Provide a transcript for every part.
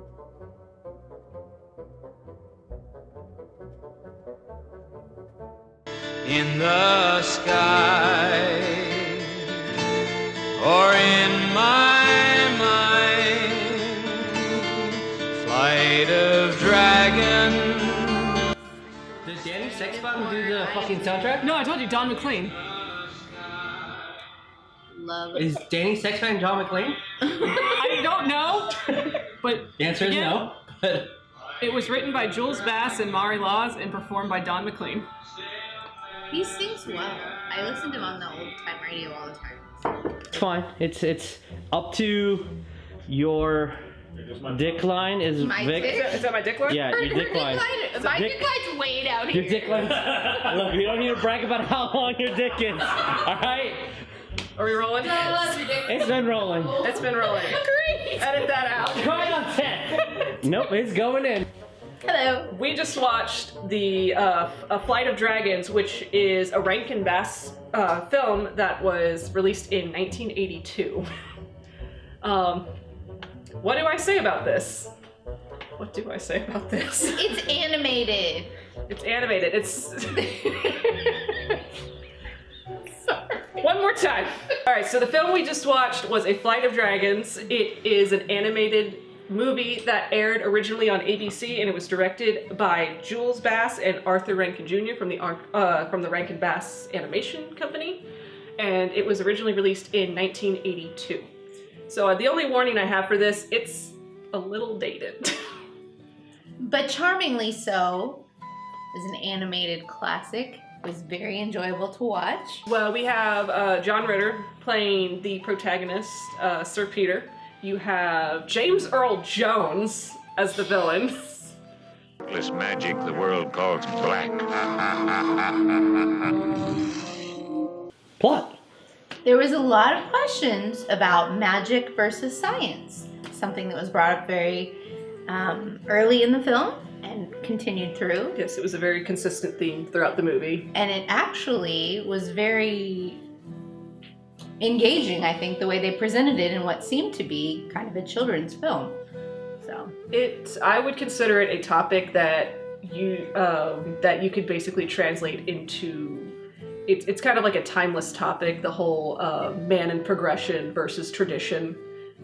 In the sky, or in my mind, flight of dragon. Did Danny Sexton do the fucking soundtrack? No, I told you, Don McLean. Love. Is Danny Sexton John McClane? I don't know, but The answer is no. But it was written by Jules Bass and Maury Laws and performed by Don McLean. He sings well. I listen to him on the old time radio all the time. it's fine. It's up to your dick line. Is My Vic? dick? Is that my dick line? Yeah, your dick line. My dick line's way down here. Your dick line. Look, you don't need to brag about how long your dick is. All right. Are we rolling? It's been rolling. It's been rolling. Great. Edit that out. Try it on 10. Nope, it's going in. Hello. We just watched the A Flight of Dragons, which is a Rankin Bass film that was released in 1982. What do I say about this? What do I say about this? It's animated. It's animated. It's... One more time. All right, so the film we just watched was A Flight of Dragons. It is an animated movie that aired originally on ABC, and it was directed by Jules Bass and Arthur Rankin Jr. from the Rankin Bass Animation Company, and it was originally released in 1982. So the only warning I have for this, it's a little dated. But charmingly so. It's an animated classic. It was very enjoyable to watch. Well, we have John Ritter playing the protagonist, Sir Peter. You have James Earl Jones as the villain. This magic the world calls black. Plot. There was a lot of questions about magic versus science, something that was brought up very early in the film and continued through. Yes, it was a very consistent theme throughout the movie. And it actually was very engaging, I think, the way they presented it in what seemed to be kind of a children's film. So I would consider it a topic that you could basically translate into. It's kind of like a timeless topic, the whole man and progression versus tradition.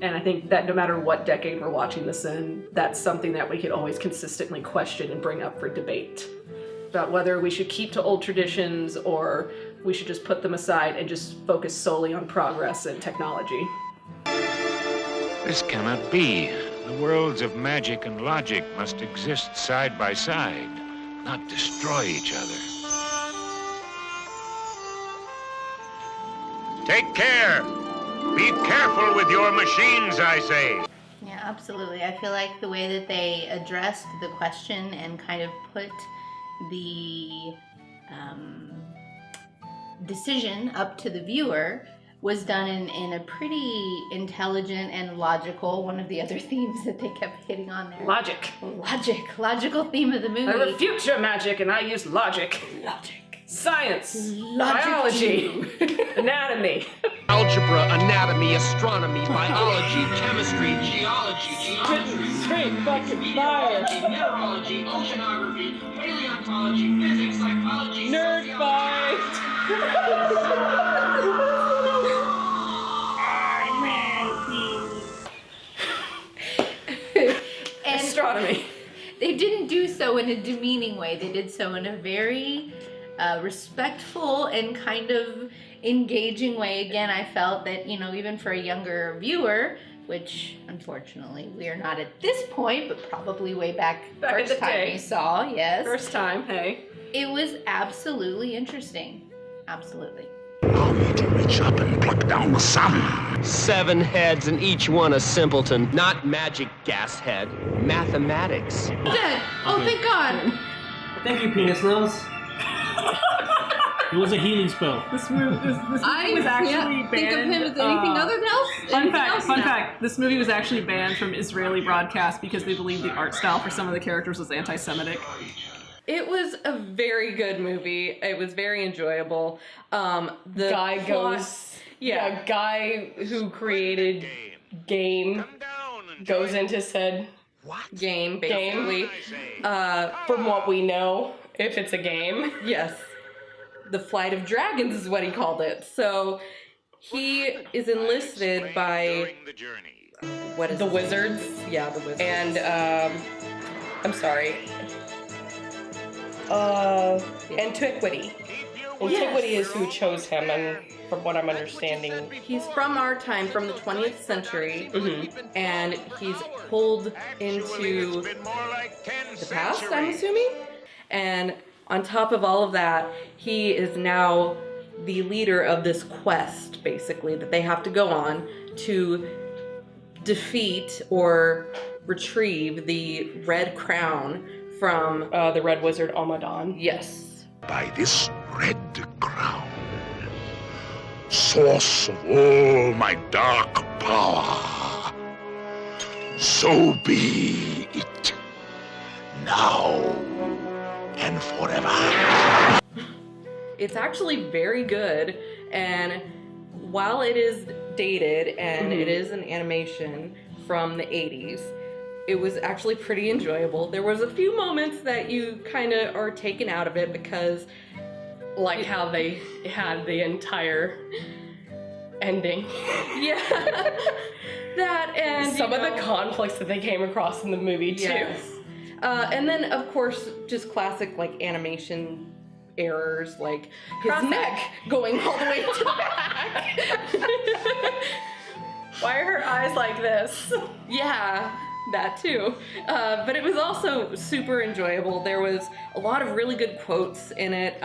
And I think that no matter what decade we're watching this in, that's something that we could always consistently question and bring up for debate. About whether we should keep to old traditions or we should just put them aside and just focus solely on progress and technology. This cannot be. The worlds of magic and logic must exist side by side, not destroy each other. Take care! Be careful with your machines, I say! yeah, absolutely. I feel like the way that they addressed the question and kind of put the decision up to the viewer was done in a pretty intelligent and logical, one of the other themes that they kept hitting on there. Logical theme of the movie. I refute your magic and I use logic. Science, Logic biology, anatomy. Algebra, anatomy, astronomy, biology, chemistry, geology, geometry, Straight fucking fire. mineralogy, oceanography, paleontology, physics, psychology, Nerd fight. And Astronomy. they didn't do so in a demeaning way. They did so in a very respectful and kind of engaging way. Again, I felt that, you know, even for a younger viewer, which unfortunately we are not at this point, but probably way back in first the time day. we saw, yes. First time, hey. It was absolutely interesting. Absolutely. Allow me to reach up and pluck down the sun. 7 heads and each one a simpleton. Not magic, gas head. Mathematics. Dead. Oh, thank God. Thank you, penis nose. It was a healing spell. This movie was actually banned. Think of him as anything other than else? Fun fact, this movie was actually banned from Israeli broadcast because they believed the art style for some of the characters was anti-Semitic. It was a very good movie. It was very enjoyable. The Guy plot- goes... Yeah. A guy who created Game Come down and goes join into said game, basically. From what we know, if it's a game. Yes. The Flight of Dragons is what he called it. So he is enlisted by what is The Wizards. Yeah, the Wizards. And, I'm sorry. Antiquity. Antiquity is who chose him, and from what I'm understanding, he's from our time, from the 20th century, and he's pulled into the past, I'm assuming. And on top of all of that, he is now the leader of this quest, basically, that they have to go on to defeat or retrieve the Red Crown from the Red Wizard Almadon. Yes. By this red crown, source of all my dark power, so be it, now and forever. It's actually very good, and while it is dated and it is an animation from the 80s, it was actually pretty enjoyable. There was a few moments that you kind of are taken out of it because Like how they had the entire ending. yeah, that and Some of the conflicts that they came across in the movie, too. yes. And then of course just classic like animation errors, like his neck going all the way to the back. Why are her eyes like this? Yeah, that too. But it was also super enjoyable. There was a lot of really good quotes in it.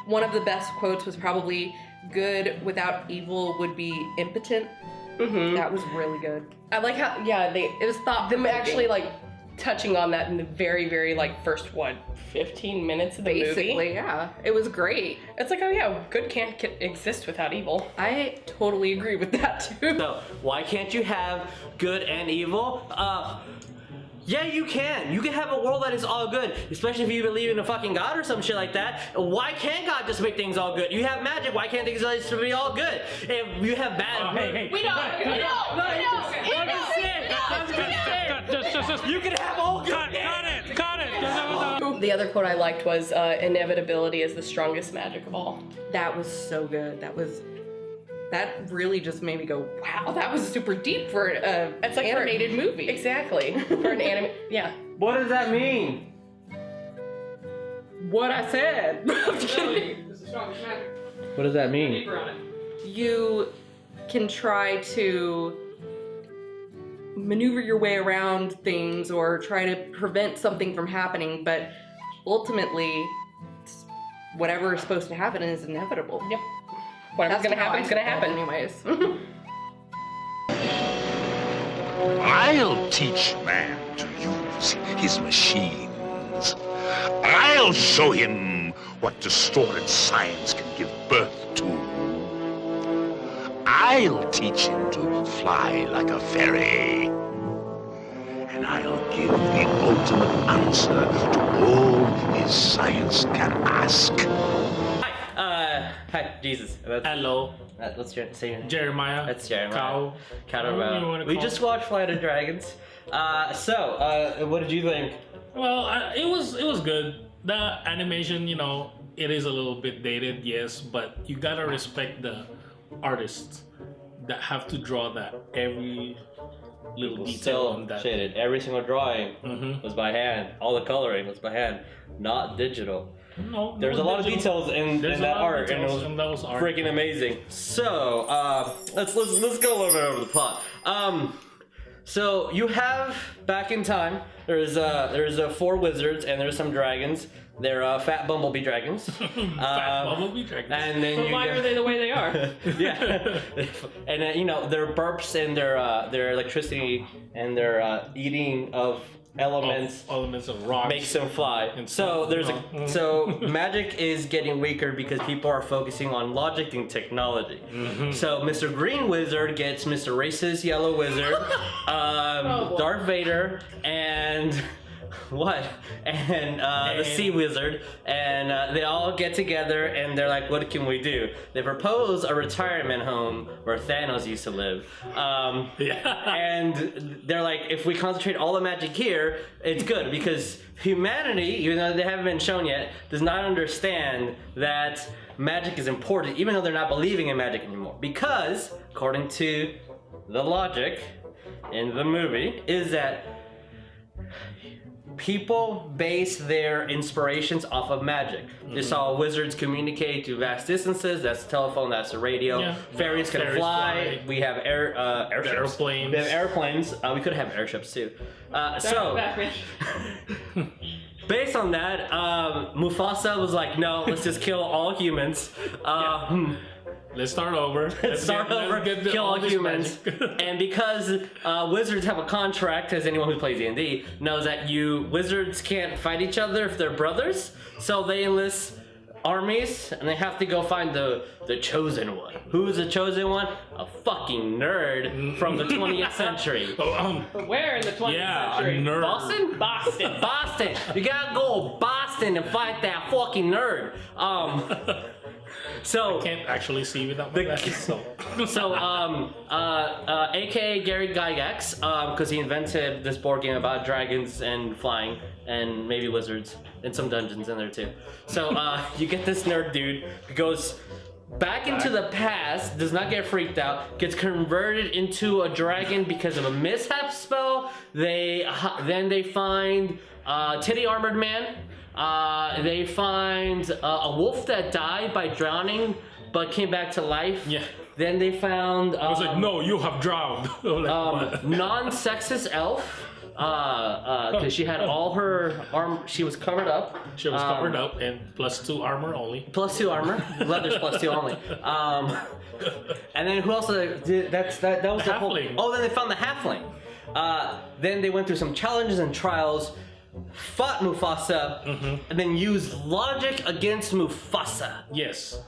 One of the best quotes was probably "Good without evil would be impotent." That was really good. I like how, it was thought them actually like touching on that in the very, very like first 15 minutes of the Basically, movie. yeah. It was great. It's like, oh yeah, good can't exist without evil. I totally agree with that too. So, why can't you have good and evil? Yeah, you can. You can have a world that is all good, especially if you believe in a fucking god or some shit like that. Why can't God just make things all good? You have magic. Why can't things just be all good? If you have bad, you can have all good. Cut it. The other quote I liked was, inevitability is the strongest magic of all. That was so good. That really just made me go, wow, that was super deep for an It's like animated movie. Exactly. For an anime, yeah. What does that mean? What I said. What does that mean? You can try to maneuver your way around things or try to prevent something from happening, but ultimately, whatever is supposed to happen is inevitable. Yep. Whatever's gonna happen is gonna happen. Anyways. I'll teach man to use his machines. I'll show him what distorted science can give birth to. I'll teach him to fly like a fairy. And I'll give the ultimate answer to all his science can ask. Hi, Jesus. Hello, Let's say your name. Jeremiah. That's Jeremiah. Cow. Whatever you wanna We call just it. watched Flight of Dragons. What did you think? Well, it was good. The animation, it is a little bit dated, yes, but you gotta respect the artists that have to draw that every little detail Still on that. shaded. Every single drawing was by hand. All the coloring was by hand, not digital. No, There's a lot of details in There's a that lot of art, and it details was in those art. freaking amazing. So, let's go a little bit over the plot. So you have back in time. There's 4 wizards and there's some dragons. They're fat bumblebee dragons. Fat bumblebee dragons. And then But why are they the way they are? yeah, and their burps and their electricity and their eating of elements of rocks makes them fly. and So stuff, so magic is getting weaker because people are focusing on logic and technology. So Mr. Green Wizard gets Mr. Racist Yellow Wizard, Darth Vader, and What? And the sea wizard, and they all get together and they're like, what can we do? They propose a retirement home where Thanos used to live. And they're like, if we concentrate all the magic here, it's good, because humanity, even though they haven't been shown yet, does not understand that magic is important, even though they're not believing in magic anymore. Because, according to the logic in the movie, is that people base their inspirations off of magic. They saw wizards communicate to vast distances. That's the telephone. That's the radio. Yeah. Fairies can fly. We have airships. Airplanes. We have airplanes. We could have airships too. So, based on that, Mufasa was like, "No, let's just kill all humans." Let's start over. Let's kill all humans. And because wizards have a contract, as anyone who plays D&D knows, that wizards can't fight each other if they're brothers, so they enlist armies, and they have to go find the chosen one. Who's the chosen one? A fucking nerd from the 20th century. Where in the 20th century? A nerd. Boston? Boston. You gotta go Boston and fight that fucking nerd. So Can't actually see without my glasses, so. AKA Gary Gygax, because he invented this board game about dragons and flying and maybe wizards and some dungeons in there too. So you get this nerd dude who goes back into the past, does not get freaked out, gets converted into a dragon because of a mishap spell. Then they find Titty Armored Man. They find a wolf that died by drowning but came back to life. Yeah. Then they found I was like, no, you have drowned. non-sexist elf, because she had all her arm. She was covered up. She was covered up and +2 armor only. +2 armor. Leather's +2 only. And then who else? That was the whole. Halfling. Oh, then they found the halfling. Then they went through some challenges and trials, fought Mufasa, and then used logic against Mufasa. Yes.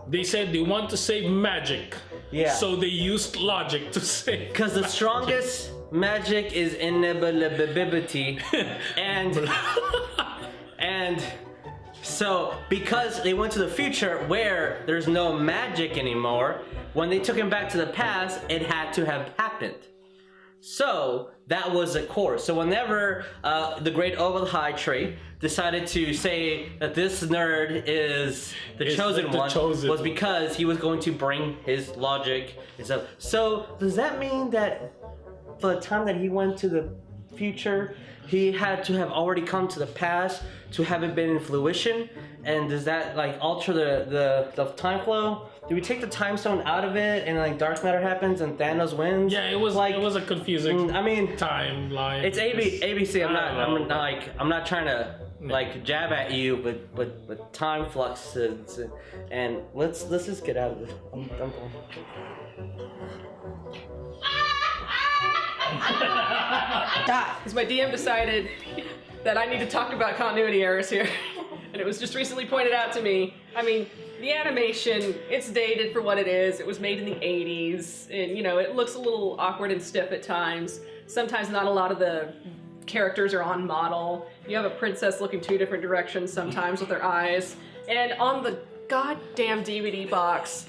They said they want to save magic. Yeah. So they used logic to save. Because the strongest magic is inevitability, and so because they went to the future where there's no magic anymore, when they took him back to the past, it had to have happened. So that was the course. So whenever the great Oval High Tree decided to say that this nerd is the chosen one, was because he was going to bring his logic and stuff. So does that mean that for the time that he went to the future, he had to have already come to the past to have it been in fruition? And does that like alter the time flow? Do we take the time stone out of it and like dark matter happens and Thanos wins? Yeah, it was like it was a confusing. I mean, timeline. It's ABC. I'm not trying to like jab at you with time fluxes and let's just get out of this. I'm done. Because my DM decided that I need to talk about continuity errors here. And it was just recently pointed out to me. I mean, the animation, it's dated for what it is. It was made in the 80s, and you know, it looks a little awkward and stiff at times. Sometimes not a lot of the characters are on model. You have a princess looking 2 different directions sometimes with her eyes. And on the goddamn DVD box,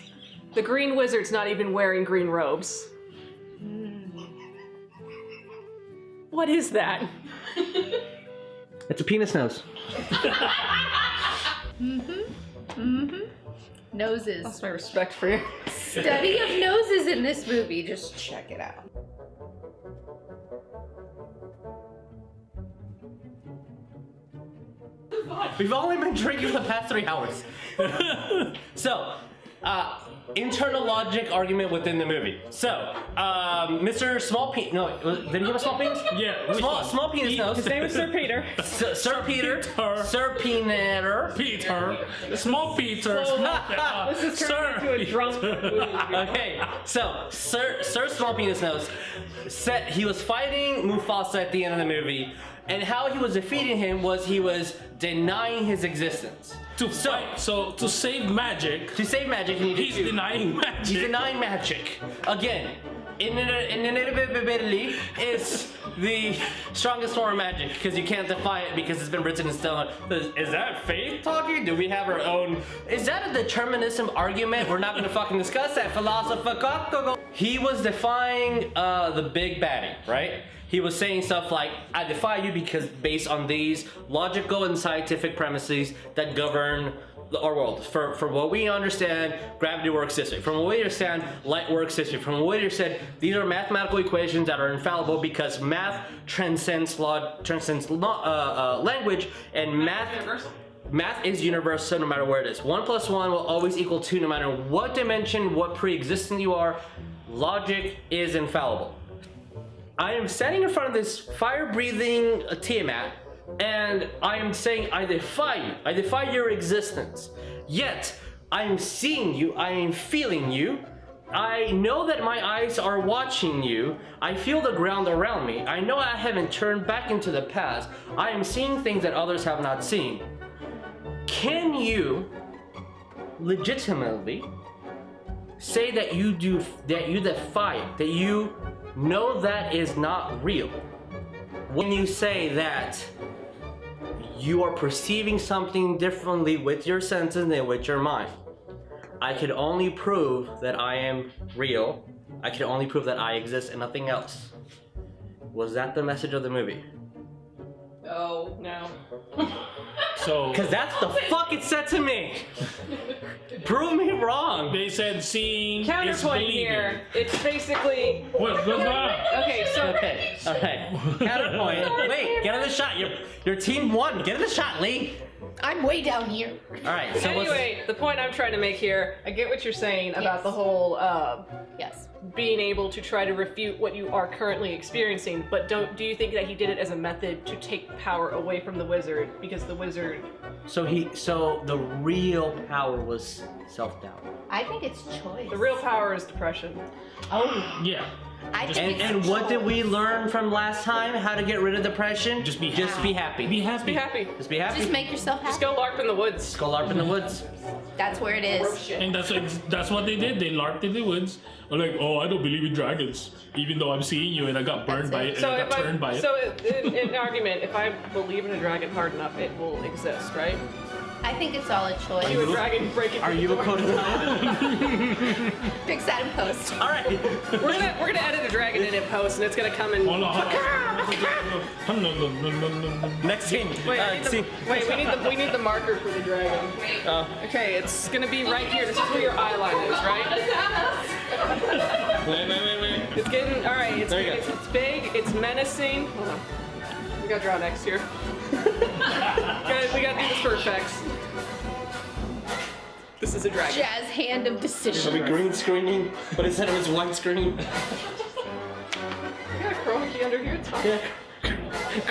the Green Wizard's not even wearing green robes. What is that? It's a penis nose. Noses. That's my respect for you. Study of noses in this movie. Just check it out. We've only been drinking for the past 3 hours. So, internal logic argument within the movie. So, Mr. Small Penis. No, did he have a small penis? Yeah. Small penis nose. His name is Sir Peter. Sir Peter. Sir Peter. Peter. Small Peter. This is turning into a drunk movie. Okay, so Sir Small Penis Nose said he was fighting Mufasa at the end of the movie, and how he was defeating him was he was denying his existence. To save magic. To save magic, he He's denying magic. He's denying magic. Again, inevitability is the strongest form of magic because you can't defy it because it's been written in stone. Is that faith talking? Do we have our own? Is that a determinism argument? We're not going to fucking discuss that. Philosopher. He was defying the big baddie, right? He was saying stuff like, I defy you because based on these logical and scientific premises that govern our world. For what we understand, gravity works this way. From what we understand, light works this way. From what we understand, these are mathematical equations that are infallible because math transcends language, and math is universal no matter where it is. 1 + 1 will always equal 2 no matter what dimension, what pre-existent you are. Logic is infallible. I am standing in front of this fire-breathing Tiamat, and I am saying, I defy you. I defy your existence. Yet, I am seeing you. I am feeling you. I know that my eyes are watching you. I feel the ground around me. I know I haven't turned back into the past. I am seeing things that others have not seen. Can you legitimately say that you defy it, that you know that is not real? When you say that you are perceiving something differently with your senses than with your mind, I could only prove that I am real. I could only prove that I exist and nothing else. Was that the message of the movie? Oh, no. So, because that's the fuck it said to me. Prove me wrong. They said seeing Counterpoint is believing. here. It's basically. What's going on? Okay, so. Okay, alright. Counterpoint. Wait, get in the shot. Your team won. Get in the shot, Lee. I'm way down here. Alright, so Anyway, the point I'm trying to make here, I get what you're saying about the whole Yes. being able to try to refute what you are currently experiencing, but do you think that he did it as a method to take power away from the wizard because the wizard? So the real power was self-doubt. I think it's choice. The real power is depression. Oh. Yeah. I think it's And what did choice. we learn from last time? How to get rid of depression? Just be happy. Be happy. Just be happy. Just make yourself happy. Just go LARP in the woods. Go LARP in the woods. That's where it is. And that's what they did. They LARPed in the woods. I'm like, oh, I don't believe in dragons, even though I'm seeing you and I got burned by it and I got turned by it. So in an argument, if I believe in a dragon hard enough, it will exist, right? I think it's all a choice. You a dragon breaking. Are you a code Fix that in post. All right. We're gonna edit a dragon in post, and it's gonna come in. Hold on. Next scene. Wait, we need the marker for the dragon. Okay, it's gonna be right here. This is where your eye line is, right? Wait. It's getting all right. There you go. It's big. It's menacing. Hold on. We gotta draw next here. Guys, we gotta do this for effects. This is a dragon. Jazz hand of decision. Are we green screening? But instead of his white screen. We got a chroma key under here. It's fine. Yeah.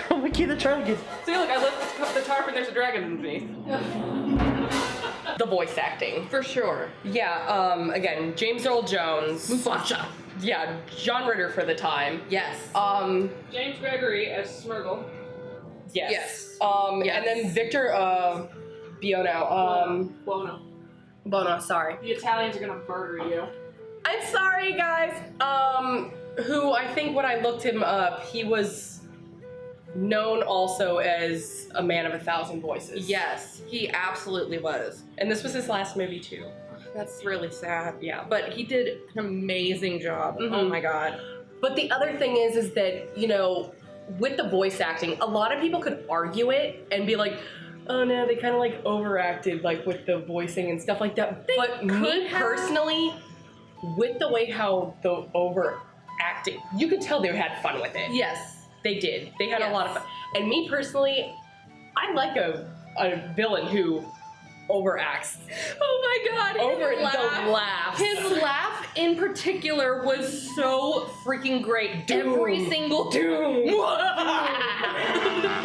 Chroma key the dragon. See, look, I lift the tarp and there's a dragon underneath. The voice acting, for sure. Yeah, again, James Earl Jones. Mufasa. Yeah, John Ritter for the time. Yes. James Gregory as Smurgle. Yes. Yes. And then Victor, Bono, sorry. The Italians are gonna murder you. I'm sorry, guys. Who I think when I looked him up, he was known also as a man of 1,000 voices. Yes, he absolutely was. And this was his last movie too. That's really sad. Yeah. But he did an amazing job. Mhm. Oh my god. But the other thing is that, you know, with the voice acting, a lot of people could argue it and be like, oh no, they kind of like overacted like with the voicing and stuff like that. But me personally, with the way how the overacting, you could tell they had fun with it. Yes. They did. They had a lot of fun. And me personally, I like a villain who overacts. Oh my god. Over the laughs. His laugh in particular was so freaking great. Every single Doom. It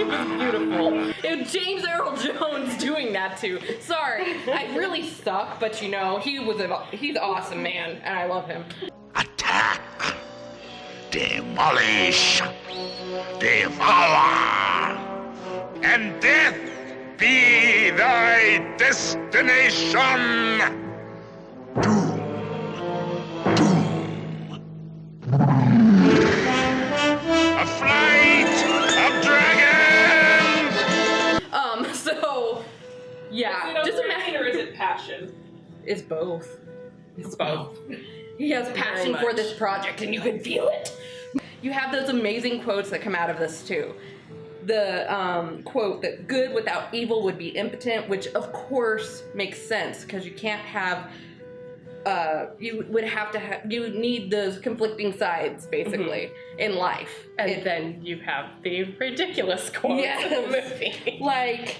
was beautiful. And James Earl Jones doing that too. Sorry, I really suck, but you know, he's awesome, man, and I love him. Attack, demolish, devour, and death be thy destination. Doom, doom, It's both. It's both. He has passion for this project, and you can feel it. You have those amazing quotes that come out of this too. The quote that good without evil would be impotent, which of course makes sense because you can't have. You would have to have. You need those conflicting sides basically in life, And then you have the ridiculous quotes in the movie. Like,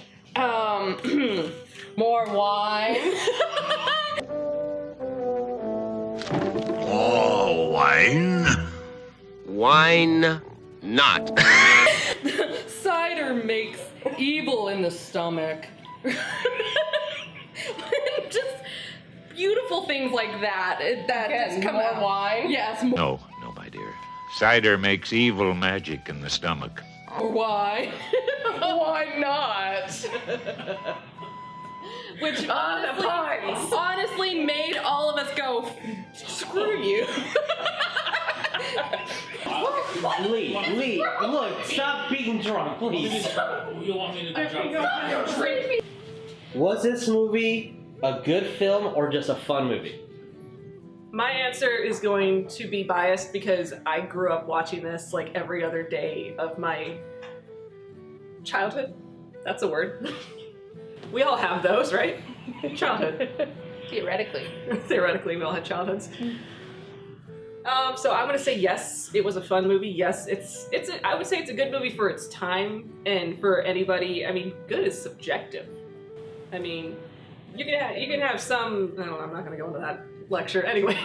more wine. Oh, wine? Wine not. Cider makes evil in the stomach. Just beautiful things like that. That just come out. Wine. Yes, No, my dear. Cider makes evil magic in the stomach. more wine. Why not? Which honestly made all of us go, screw you. Lee, look, stop being drunk, please. You want me to drink? Was this movie a good film or just a fun movie? My answer is going to be biased because I grew up watching this like every other day of my childhood. That's a word. We all have those, right? Childhood. Theoretically. Theoretically, we all had childhoods. So I'm gonna say yes, it was a fun movie. Yes, I would say it's a good movie for its time and for anybody. I mean, good is subjective. I mean, you can have some. No, I'm not gonna go into that lecture. Anyway,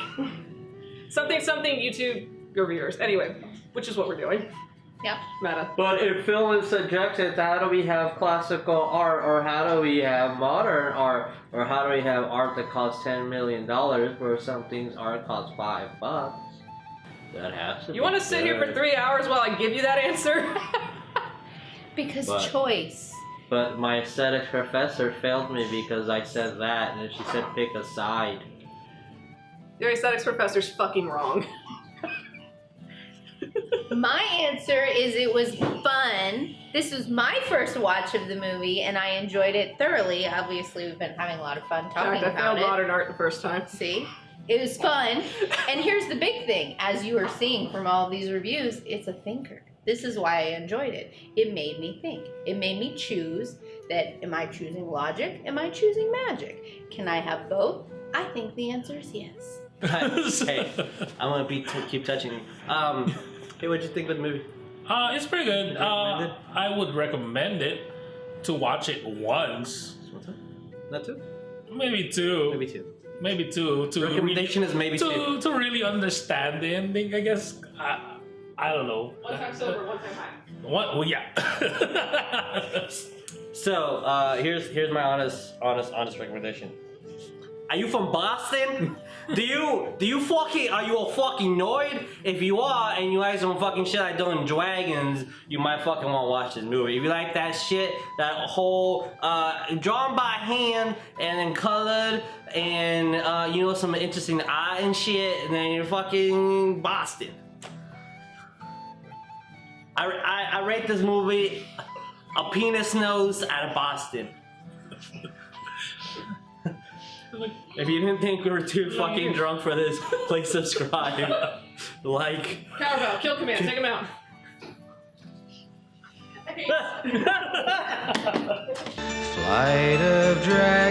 something YouTube reviewers. Anyway, which is what we're doing. Yep. Meta. But if film is subjective, how do we have classical art, or how do we have modern art, or how do we have art that costs $10 million where some things art costs $5? That has to. You want to sit here for 3 hours while I give you that answer? Because But- choice. But my aesthetics professor failed me because I said that, and she said pick a side. Your aesthetics professor's fucking wrong. My answer is it was fun. This was my first watch of the movie, and I enjoyed it thoroughly. Obviously, we've been having a lot of fun talking I about found it. modern art the first time. See? It was fun. And here's the big thing. As you are seeing from all of these reviews, it's a thinker. This is why I enjoyed it. It made me think. It made me choose that, am I choosing logic? Am I choosing magic? Can I have both? I think the answer is yes. Hey, I'm gonna keep touching you. Hey, what'd you think of the movie? It's pretty good. I would recommend it to watch it once. Not two? Maybe two. Maybe two. Maybe two. To Recommendation is maybe two. really, to really understand the ending, I guess. I don't know. One time silver, one time high. What? Well, yeah. So, here's my honest recommendation. Are you from Boston? Are you a fucking nerd? If you are, and you like some fucking shit like Dungeons and Dragons, you might fucking want to watch this movie. If you like that shit, that whole, drawn by hand, and then colored, and, some interesting art and shit, then you're fucking Boston. I rate this movie a penis nose out of Boston. If you didn't think we were too fucking drunk for this, please subscribe. Like. Cowbell, kill command, take him out. Flight of dragons.